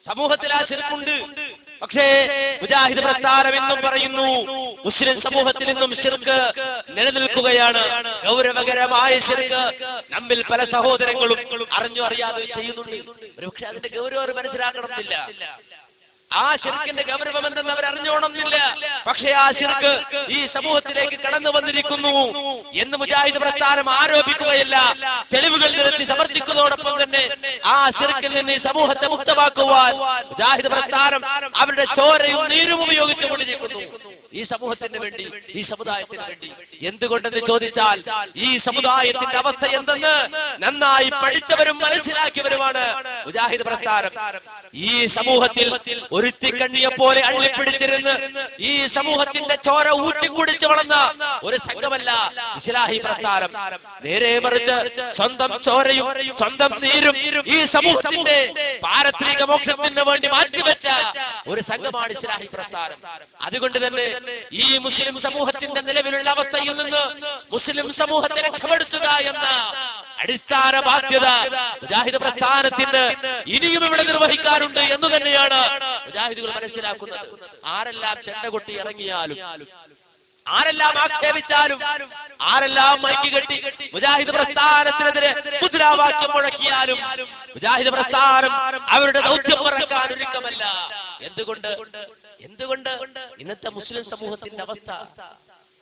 സമൂഹത്തിൽ ആ ശിർക്കുണ്ട്. പക്ഷേ മുജാഹിദ് പ്രസ്ഥാനം എന്നും പറയുന്നു മുസ്ലിം സമൂഹത്തിൽ നിന്നും ശിർക്ക് നിലനിൽക്കുകയാണ്. ഗൗരവകരമായ ശിർക്ക് നമ്മിൽ പല സഹോദരങ്ങളും അറിഞ്ഞു അറിയാതെ ചെയ്യുന്നുണ്ട്. പക്ഷെ അതിന്റെ ഗൗരവം മനസ്സിലാക്കണമെന്നില്ല. ആ ശിർക്കിന്റെ ഗൗരവം എന്തെന്ന് അവർ അറിഞ്ഞോണമെന്നില്ല. പക്ഷേ ആ ശിർക്ക് ഈ സമൂഹത്തിലേക്ക് കടന്നു വന്നിരിക്കുന്നു എന്ന് മുജാഹിദ് പ്രസ്ഥാനം ആരോപിക്കുകയല്ല, തെളിവുകൾ നിരത്തി സമർത്ഥിക്കുന്നതോടൊപ്പം തന്നെ ആ ശിർക്കിൽ നിന്ന് ഈ സമൂഹത്തെ മുക്തമാക്കുവാൻ മുജാഹിദ് പ്രസ്ഥാനം അവരുടെ ചോരയും നീരും ഉപയോഗിച്ചുകൊണ്ടിരിക്കുന്നു. ഈ സമൂഹത്തിന് വേണ്ടി, ഈ സമുദായത്തിന് വേണ്ടി. എന്തുകൊണ്ടെന്ന് ചോദിച്ചാൽ ഈ സമുദായത്തിന്റെ അവസ്ഥ എന്തെന്ന് നന്നായി പഠിച്ചവരും മനസ്സിലാക്കിയവരുമാണ് മുജാഹിദ് പ്രസ്ഥാനം. ഈ സമൂഹത്തിൽ ഒരുത്തിക്കണ്ണിയെ പോലെ അള്ളിപ്പിടിച്ചിരുന്ന് ഈ സമൂഹത്തിന്റെ ചോര ഊറ്റിക്കുടിച്ചു വളർന്ന ഒരു സംഘമല്ല ഇസ്ലാഹി പ്രസ്ഥാനം. നേരെ മറിച്ച് സ്വന്തം ചോരയും സ്വന്തം നീരും ഈ സമൂഹത്തിന്റെ പാരത്രിക മോക്ഷത്തിന് വേണ്ടി മാറ്റിവെച്ച ഒരു സംഘമാണ് ഇസ്ലാഹി പ്രസ്ഥാനം. അതുകൊണ്ട് തന്നെ ഈ മുസ്ലിം സമൂഹത്തിന്റെ നിലവിലുള്ള അവസ്ഥയിൽ നിന്ന് മുസ്ലിം സമൂഹത്തെ രക്ഷപ്പെടുത്തുക എന്ന അടിസ്ഥാന ബാധ്യത മുജാഹിദ് പ്രസ്ഥാനത്തിന് ഇനിയും ഇവിടെ നിർവഹിക്കാറുണ്ട് എന്ന് തന്നെയാണ് മുജാഹിദുകൾ മനസ്സിലാക്കുന്നത്. ആരെല്ലാം ചെണ്ട കൊട്ടി ഇറങ്ങിയാലും, ആരെല്ലാം ആക്ഷേപിച്ചാലും, ആരെല്ലാം മൈക്ക് കെട്ടി മുജാഹിദ് പ്രസ്ഥാനത്തിനെതിരെ മുദ്രാവാക്യം മുഴക്കിയാലും മുജാഹിദ് പ്രസ്ഥാനം അവരുടെ ദൗത്യം മറക്കാൻ ഒരുക്കമല്ല. എന്തുകൊണ്ട് ഇന്നത്തെ മുസ്ലിം സമൂഹത്തിന്റെ അവസ്ഥ,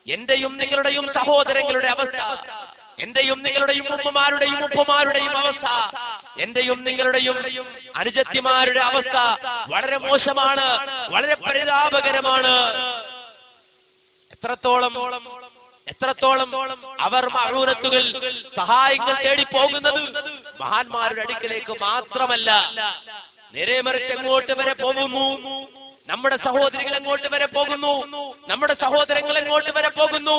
എന്റെയും നിങ്ങളുടെയും സഹോദരങ്ങളുടെ അവസ്ഥ, എന്റെയും നിങ്ങളുടെയും ഉമ്മമാരുടെയും അവസ്ഥ, എന്റെയും നിങ്ങളുടെയും അനുജത്തിമാരുടെ അവസ്ഥ വളരെ മോശമാണ്, വളരെ പരിതാപകരമാണ്. എത്രത്തോളം അവർ മഅൂനത്തുകൾ, സഹായങ്ങൾ തേടി പോകുന്നത് മഹാന്മാരുടെ അടുക്കലേക്ക് മാത്രമല്ല, നേരെ മറിച്ച് എങ്ങോട്ട് വരെ പോകുന്നു? നമ്മുടെ സഹോദരികൾ എങ്ങോട്ട് വരെ പോകുന്നു? നമ്മുടെ സഹോദരങ്ങൾ എങ്ങോട്ട് വരെ പോകുന്നു?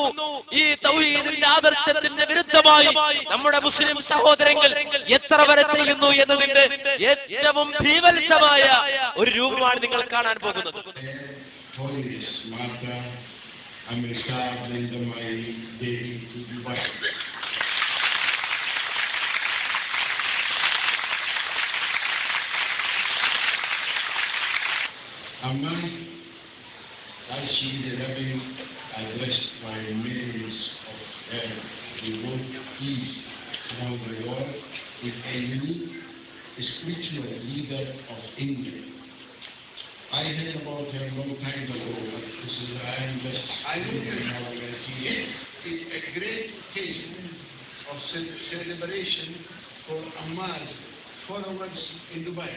ഈ തൗഹീദിന്റെ ആദർശത്തിന്റെ വിരുദ്ധമായി നമ്മുടെ മുസ്ലിം സഹോദരങ്ങൾ എത്ര വരെ ചെയ്യുന്നു എന്നതിന്റെ ഏറ്റവും ഭീവത്സമായ ഒരു രൂപമാണ് നിങ്ങൾ കാണാൻ പോകുന്നത്. Among Rashid 11 addressed by millions of them, we want peace among the world with a unique spiritual leader of India. I heard about him a long time ago, but this is I am just it's a great occasion of celebration for Ammar's followers in Dubai.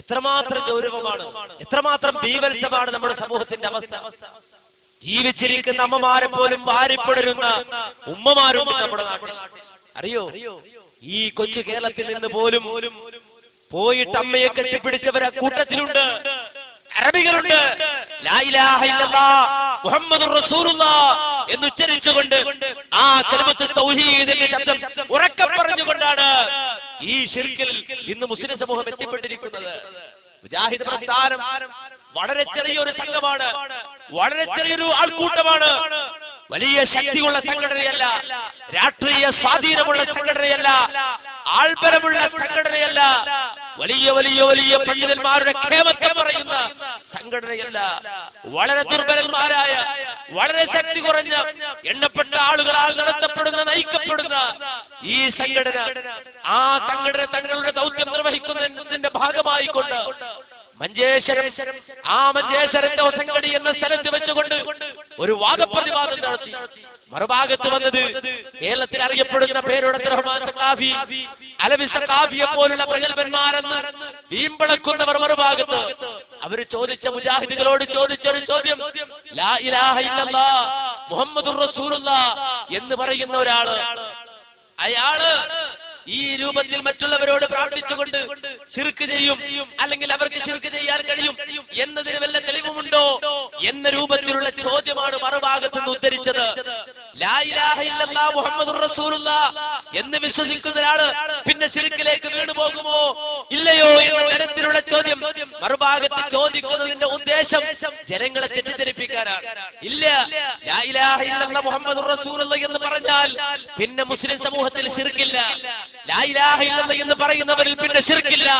എത്രമാത്രം ഗൗരവമാണ്, എത്രമാത്രം ഭീവത്സമാണ് നമ്മുടെ സമൂഹത്തിന്റെ അവസ്ഥ. ജീവിച്ചിരിക്കുന്ന അമ്മമാരെ പോലും വാരിപ്പുണരുന്ന ഉമ്മമാരുണ്ട് നമ്മുടെ നാട്ടിൽ. അറിയോ, ഈ കൊച്ചു കേരളത്തിൽ നിന്ന് പോലും പോയിട്ട് അമ്മയെ കെട്ടിപ്പിടിച്ചവരെ കൂട്ടത്തിലുണ്ട്, അറബികളുണ്ട്. ലാ ഇലാഹ ഇല്ലല്ലാഹ് മുഹമ്മദുർ റസൂലുള്ളാഹ് എന്നുച്ചരിച്ചുകൊണ്ട് ആ കലിമത്ത് തൗഹീദിന്റെ ശബ്ദം ഉറക്കെ പറഞ്ഞുകൊണ്ടാണ് ഈ ശിർക്കിൽ ഇന്ന് മുസ്ലിം സമൂഹം എത്തിപ്പെട്ടിരിക്കുന്നത്. മുജാഹിദ് പ്രസ്ഥാനം വളരെ ചെറിയൊരു സംഘമാണ്, വളരെ ചെറിയൊരു ആൾക്കൂട്ടമാണ്, വലിയ ശക്തിയുള്ള സംഘടനയല്ല, രാഷ്ട്രീയ സ്വാധീനമുള്ള സംഘടനയല്ല, ആൾബലമുള്ള സംഘടനയല്ല, വലിയ വലിയ വലിയ പണ്ഡിതന്മാരുടെ ക്ഷേമത്തെ പറയുന്ന സംഘടനയല്ല. വളരെ ദുർബലന്മാരായ, വളരെ ശക്തി കുറഞ്ഞ എണ്ണപ്പെട്ട ആളുകളാൽ നടത്തപ്പെടുന്ന, നയിക്കപ്പെടുന്ന ഈ സംഘടന, ആ സംഘടന തങ്ങളുടെ ദൗത്യം നിർവഹിക്കുന്നതിന്റെ ഭാഗമായിക്കൊണ്ട് മഞ്ചേശ്വരം, ആ മഞ്ചേശ്വരന്റെ ഒസങ്കടി എന്ന സ്ഥലത്ത് വെച്ചുകൊണ്ട് ഒരു വാദപ്രതിവാദം നടത്തി. മറുഭാഗത്ത് വന്നത് കേരളത്തിൽ അറിയപ്പെടുന്ന പേരുടെ റഹ്മാൻ സഖാഫി, അലവി സഖാഫിയെ പോലുള്ള പ്രഗത്ഭന്മാരെന്ന് വീമ്പളക്കുന്നവർ മറുഭാഗത്ത്. അവർ ചോദിച്ച, മുജാഹിദുകളോട് ചോദിച്ചൊരു ചോദ്യം, ലാ ഇലാഹ ഇല്ലല്ലാഹ് മുഹമ്മദുർ റസൂലുള്ളാഹ് എന്ന് പറയുന്ന ഒരാള്, അയാള് ഈ രൂപത്തിൽ മറ്റുള്ളവരോട് പ്രാർത്ഥിച്ചുകൊണ്ട് ശിർക്ക് ചെയ്യും, അല്ലെങ്കിൽ അവർക്ക് ശിർക്ക് ചെയ്യാൻ കഴിയും എന്നതിന് വല്ല തെളിവുമുണ്ടോ എന്ന രൂപത്തിലുള്ള ചോദ്യമാണ് മറുഭാഗത്ത് നിന്ന് ഉദ്ധരിച്ചത്. ലാ ഇലാഹ ഇല്ലല്ലാഹ് മുഹമ്മദുർ റസൂലുള്ളാഹ് എന്ന് വിശ്വസിക്കുന്ന ഒരാള് പിന്നെ ശിർക്കിലേക്ക് വീണു പോകുമോ ഇല്ലയോ എന്ന തരത്തിലുള്ള ചോദ്യം മറുഭാഗത്ത് ചോദിക്കുന്നതിന്റെ ഉദ്ദേശം ജനങ്ങളെ തെറ്റിദ്ധരിപ്പിക്കാനാണ്. ഇല്ല, ലാ ഇലാഹ ഇല്ലല്ലാഹ് മുഹമ്മദുർ റസൂലുള്ളാഹ് എന്ന് പറഞ്ഞാൽ പിന്നെ മുസ്ലിം സമൂഹത്തിൽ ശിർക്കില്ല, ലാ ഇലാഹ ഇല്ലല്ലാഹ് എന്ന് പറയുന്നവരിൽ പിന്നെ ശിർക്കില്ല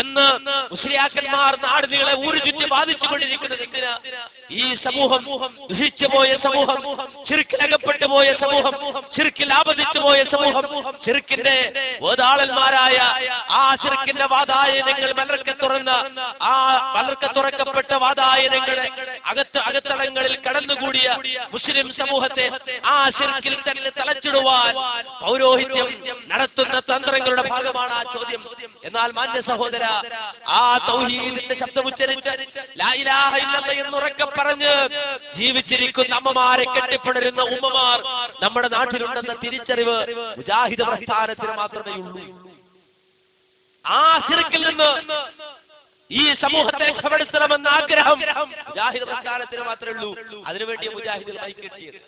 എന്ന് മുസ്ലിയാക്കന്മാർ നാട് നീളെ ഊരുചുറ്റി ബാധിച്ചുകൊണ്ടിരിക്കുന്നത് എന്തിനാ? ഈ സമൂഹം ദുഷിച്ചു പോയ സമൂഹം, ശിർക്കിലകപ്പെട്ടു പോയ സമൂഹം, ശിർക്കിൽ ആപതിച്ചു പോയ സമൂഹം, ശിർക്കിന്റെ വേദാളന്മാരായ ആ ശിർക്കിന്റെ വാതായനങ്ങൾ മലർക്കെ തുറന്ന, ആ മലർക്കെ തുറക്കപ്പെട്ട വാതായനങ്ങളെ അകത്തളങ്ങളിൽ കടന്നുകൂടിയ മുസ്ലിം സമൂഹത്തെ ആ ശിർക്കിൽ തന്നെ തളച്ചിടുവാൻ പൗരോഹിത്യം നടത്തുന്ന തന്ത്രങ്ങളുടെ ഭാഗമാണ് ആ ചോദ്യം. എന്നാൽ മാന്യ സഹോദര, ആ തൗഹീദിന്റെ ശബ്ദമുച്ചരിച്ച് ലാ ഇലാഹ ഇല്ലല്ലാഹ് എന്നുറക്കെ പറഞ്ഞ് ജീവിച്ചിരിക്കുന്ന അമ്മമാരെ കെട്ടിപ്പടരുന്ന ഉമ്മമാർ നമ്മുടെ നാട്ടിലുണ്ടെന്ന തിരിച്ചറിവ് മുജാഹിദ് പ്രസ്ഥാനത്തിന് മാത്രമേ ഉള്ളൂ. ആ ശിർക്കിൽ നിന്ന് ഈ സമൂഹത്തെ രക്ഷപ്പെടുത്തണമെന്ന ആഗ്രഹം മുജാഹിദ് പ്രസ്ഥാനത്തിന് മാത്രമേ ഉള്ളൂ. അതിനുവേണ്ടി മുജാഹിദുകൾ കൈകെട്ടിയത്.